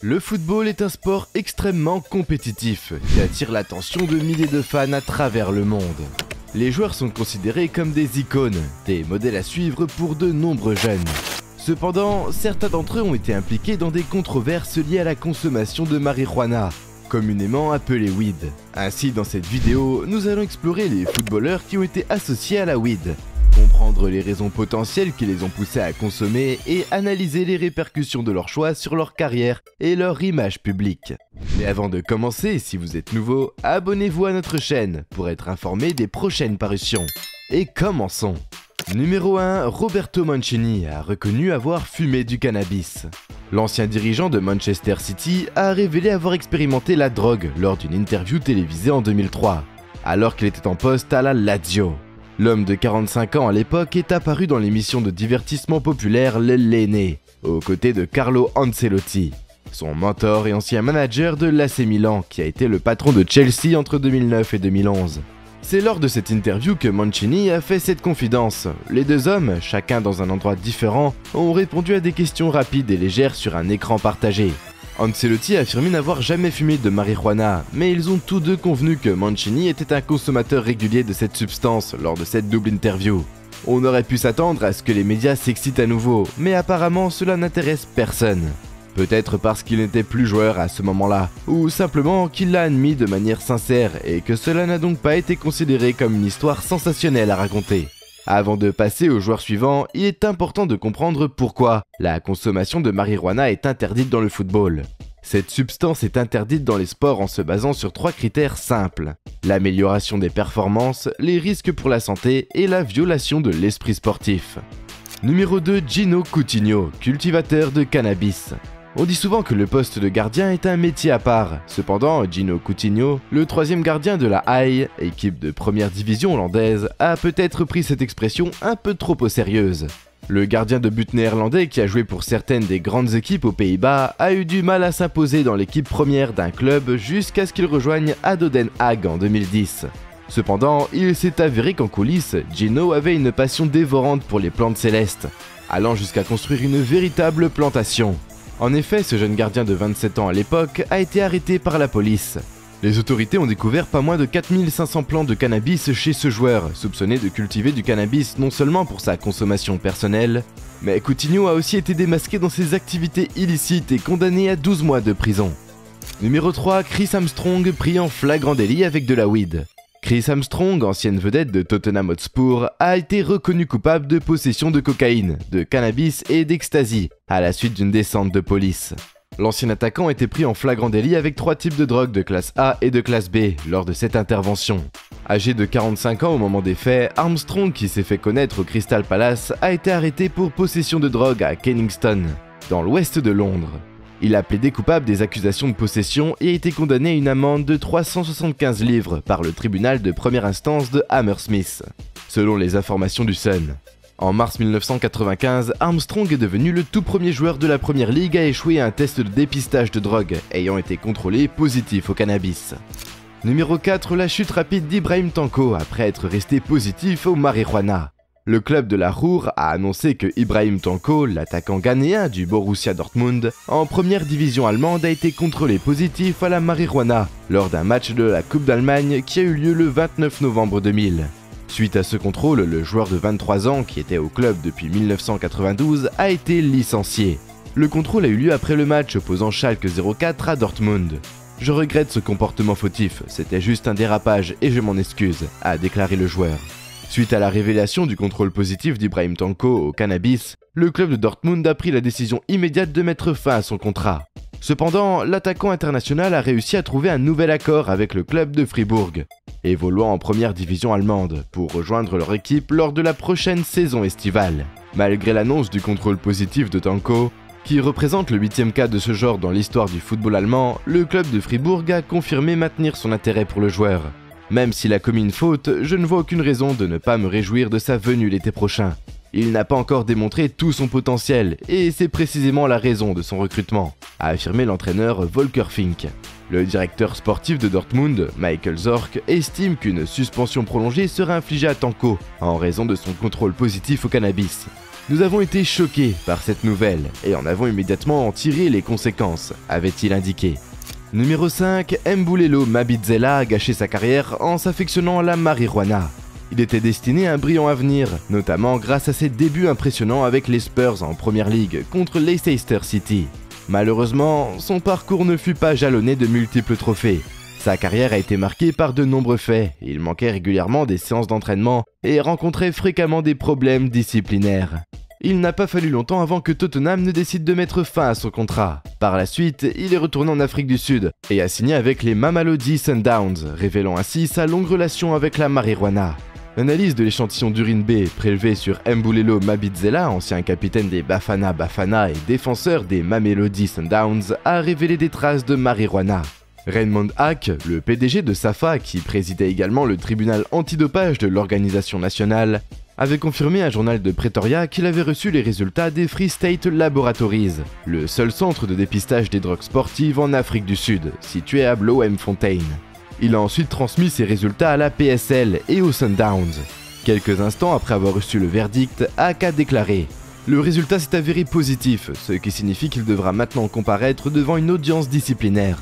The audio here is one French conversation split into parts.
Le football est un sport extrêmement compétitif qui attire l'attention de milliers de fans à travers le monde. Les joueurs sont considérés comme des icônes, des modèles à suivre pour de nombreux jeunes. Cependant, certains d'entre eux ont été impliqués dans des controverses liées à la consommation de marijuana, communément appelée weed. Ainsi, dans cette vidéo, nous allons explorer les footballeurs qui ont été associés à la weed, comprendre les raisons potentielles qui les ont poussés à consommer et analyser les répercussions de leur choix sur leur carrière et leur image publique. Mais avant de commencer, si vous êtes nouveau, abonnez-vous à notre chaîne pour être informé des prochaines parutions. Et commençons. Numéro 1, Roberto Mancini a reconnu avoir fumé du cannabis. L'ancien dirigeant de Manchester City a révélé avoir expérimenté la drogue lors d'une interview télévisée en 2003, alors qu'il était en poste à la Lazio. L'homme de 45 ans à l'époque est apparu dans l'émission de divertissement populaire Le L'aîné, aux côtés de Carlo Ancelotti, son mentor et ancien manager de l'AC Milan qui a été le patron de Chelsea entre 2009 et 2011. C'est lors de cette interview que Mancini a fait cette confidence. Les deux hommes, chacun dans un endroit différent, ont répondu à des questions rapides et légères sur un écran partagé. Ancelotti a affirmé n'avoir jamais fumé de marijuana, mais ils ont tous deux convenu que Mancini était un consommateur régulier de cette substance lors de cette double interview. On aurait pu s'attendre à ce que les médias s'excitent à nouveau, mais apparemment cela n'intéresse personne. Peut-être parce qu'il n'était plus joueur à ce moment-là, ou simplement qu'il l'a admis de manière sincère et que cela n'a donc pas été considéré comme une histoire sensationnelle à raconter. Avant de passer au joueur suivant, il est important de comprendre pourquoi la consommation de marijuana est interdite dans le football. Cette substance est interdite dans les sports en se basant sur 3 critères simples: l'amélioration des performances, les risques pour la santé et la violation de l'esprit sportif. Numéro 2, Gino Coutinho, cultivateur de cannabis. On dit souvent que le poste de gardien est un métier à part. Cependant, Gino Coutinho, le 3e gardien de la Haï, équipe de première division hollandaise, a peut-être pris cette expression un peu trop au sérieux. Le gardien de but néerlandais qui a joué pour certaines des grandes équipes aux Pays-Bas a eu du mal à s'imposer dans l'équipe première d'un club jusqu'à ce qu'il rejoigne Ado Den Haag en 2010. Cependant, il s'est avéré qu'en coulisses, Gino avait une passion dévorante pour les plantes célestes, allant jusqu'à construire une véritable plantation. En effet, ce jeune gardien de 27 ans à l'époque a été arrêté par la police. Les autorités ont découvert pas moins de 4500 plants de cannabis chez ce joueur, soupçonné de cultiver du cannabis non seulement pour sa consommation personnelle, mais Coutinho a aussi été démasqué dans ses activités illicites et condamné à 12 mois de prison. Numéro 3, Chris Armstrong pris en flagrant délit avec de la weed. Chris Armstrong, ancienne vedette de Tottenham Hotspur, a été reconnu coupable de possession de cocaïne, de cannabis et d'ecstasy, à la suite d'une descente de police. L'ancien attaquant a été pris en flagrant délit avec 3 types de drogues de classe A et de classe B lors de cette intervention. Âgé de 45 ans au moment des faits, Armstrong, qui s'est fait connaître au Crystal Palace, a été arrêté pour possession de drogue à Kennington, dans l'ouest de Londres. Il a plaidé coupable des accusations de possession et a été condamné à une amende de 375 livres par le tribunal de première instance de Hammersmith, selon les informations du Sun. En mars 1995, Armstrong est devenu le tout premier joueur de la Première Ligue à échouer à un test de dépistage de drogue, ayant été contrôlé positif au cannabis. Numéro 4, la chute rapide d'Ibrahim Tanko après être resté positif au marijuana. Le club de la Ruhr a annoncé que Ibrahim Tanko, l'attaquant ghanéen du Borussia Dortmund, en première division allemande, a été contrôlé positif à la marijuana lors d'un match de la Coupe d'Allemagne qui a eu lieu le 29 novembre 2000. Suite à ce contrôle, le joueur de 23 ans, qui était au club depuis 1992, a été licencié. Le contrôle a eu lieu après le match opposant Schalke 04 à Dortmund. « Je regrette ce comportement fautif, c'était juste un dérapage et je m'en excuse », a déclaré le joueur. Suite à la révélation du contrôle positif d'Ibrahim Tanko au cannabis, le club de Dortmund a pris la décision immédiate de mettre fin à son contrat. Cependant, l'attaquant international a réussi à trouver un nouvel accord avec le club de Fribourg, évoluant en première division allemande, pour rejoindre leur équipe lors de la prochaine saison estivale. Malgré l'annonce du contrôle positif de Tanko, qui représente le 8e cas de ce genre dans l'histoire du football allemand, le club de Fribourg a confirmé maintenir son intérêt pour le joueur. Même s'il a commis une faute, je ne vois aucune raison de ne pas me réjouir de sa venue l'été prochain. Il n'a pas encore démontré tout son potentiel, et c'est précisément la raison de son recrutement, a affirmé l'entraîneur Volker Fink. Le directeur sportif de Dortmund, Michael Zorc, estime qu'une suspension prolongée sera infligée à Tanko en raison de son contrôle positif au cannabis. Nous avons été choqués par cette nouvelle et en avons immédiatement tiré les conséquences, avait-il indiqué. Numéro 5, Mbulelo Mabidzela a gâché sa carrière en s'affectionnant à la marijuana. Il était destiné à un brillant avenir, notamment grâce à ses débuts impressionnants avec les Spurs en Première Ligue contre Leicester City. Malheureusement, son parcours ne fut pas jalonné de multiples trophées. Sa carrière a été marquée par de nombreux faits, il manquait régulièrement des séances d'entraînement et rencontrait fréquemment des problèmes disciplinaires. Il n'a pas fallu longtemps avant que Tottenham ne décide de mettre fin à son contrat. Par la suite, il est retourné en Afrique du Sud et a signé avec les Mamelodi Sundowns, révélant ainsi sa longue relation avec la marijuana. L'analyse de l'échantillon d'urine B prélevé sur Mbulelo Mabidzela, ancien capitaine des Bafana Bafana et défenseur des Mamelodi Sundowns, a révélé des traces de marijuana. Raymond Hack, le PDG de SAFA, qui présidait également le tribunal antidopage de l'organisation nationale, avait confirmé à un journal de Pretoria qu'il avait reçu les résultats des Free State Laboratories, le seul centre de dépistage des drogues sportives en Afrique du Sud, situé à Bloemfontein. Il a ensuite transmis ses résultats à la PSL et aux Sundowns. Quelques instants après avoir reçu le verdict, Hack a déclaré « Le résultat s'est avéré positif, ce qui signifie qu'il devra maintenant comparaître devant une audience disciplinaire.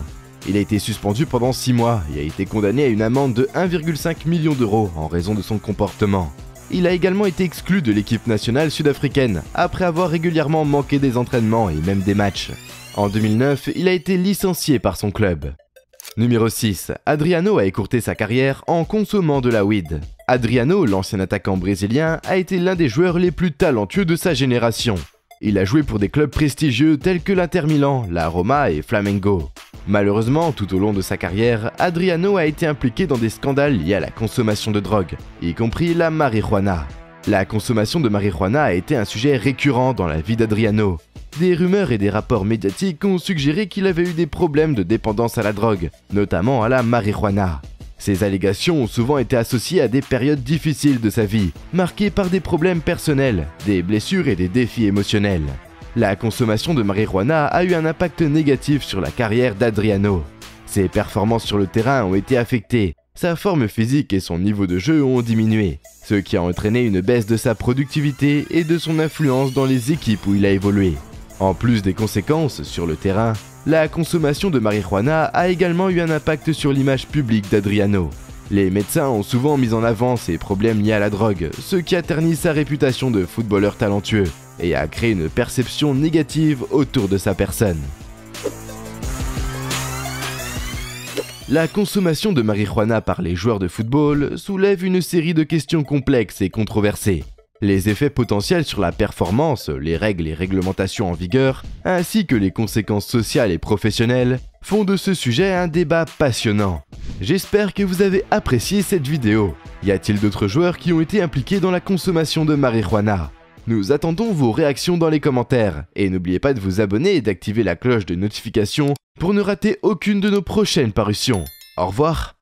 Il a été suspendu pendant 6 mois et a été condamné à une amende de 1,5 million d'euros en raison de son comportement. Il a également été exclu de l'équipe nationale sud-africaine après avoir régulièrement manqué des entraînements et même des matchs. En 2009, il a été licencié par son club. Numéro 6. Adriano a écourté sa carrière en consommant de la weed. Adriano, l'ancien attaquant brésilien, a été l'un des joueurs les plus talentueux de sa génération. Il a joué pour des clubs prestigieux tels que l'Inter Milan, la Roma et Flamengo. Malheureusement, tout au long de sa carrière, Adriano a été impliqué dans des scandales liés à la consommation de drogue, y compris la marijuana. La consommation de marijuana a été un sujet récurrent dans la vie d'Adriano. Des rumeurs et des rapports médiatiques ont suggéré qu'il avait eu des problèmes de dépendance à la drogue, notamment à la marijuana. Ces allégations ont souvent été associées à des périodes difficiles de sa vie, marquées par des problèmes personnels, des blessures et des défis émotionnels. La consommation de marijuana a eu un impact négatif sur la carrière d'Adriano. Ses performances sur le terrain ont été affectées, sa forme physique et son niveau de jeu ont diminué, ce qui a entraîné une baisse de sa productivité et de son influence dans les équipes où il a évolué. En plus des conséquences sur le terrain, la consommation de marijuana a également eu un impact sur l'image publique d'Adriano. Les médecins ont souvent mis en avant ses problèmes liés à la drogue, ce qui a terni sa réputation de footballeur talentueux et a créé une perception négative autour de sa personne. La consommation de marijuana par les joueurs de football soulève une série de questions complexes et controversées. Les effets potentiels sur la performance, les règles et réglementations en vigueur, ainsi que les conséquences sociales et professionnelles, font de ce sujet un débat passionnant. J'espère que vous avez apprécié cette vidéo. Y a-t-il d'autres joueurs qui ont été impliqués dans la consommation de marijuana ? Nous attendons vos réactions dans les commentaires, et n'oubliez pas de vous abonner et d'activer la cloche de notification pour ne rater aucune de nos prochaines parutions. Au revoir.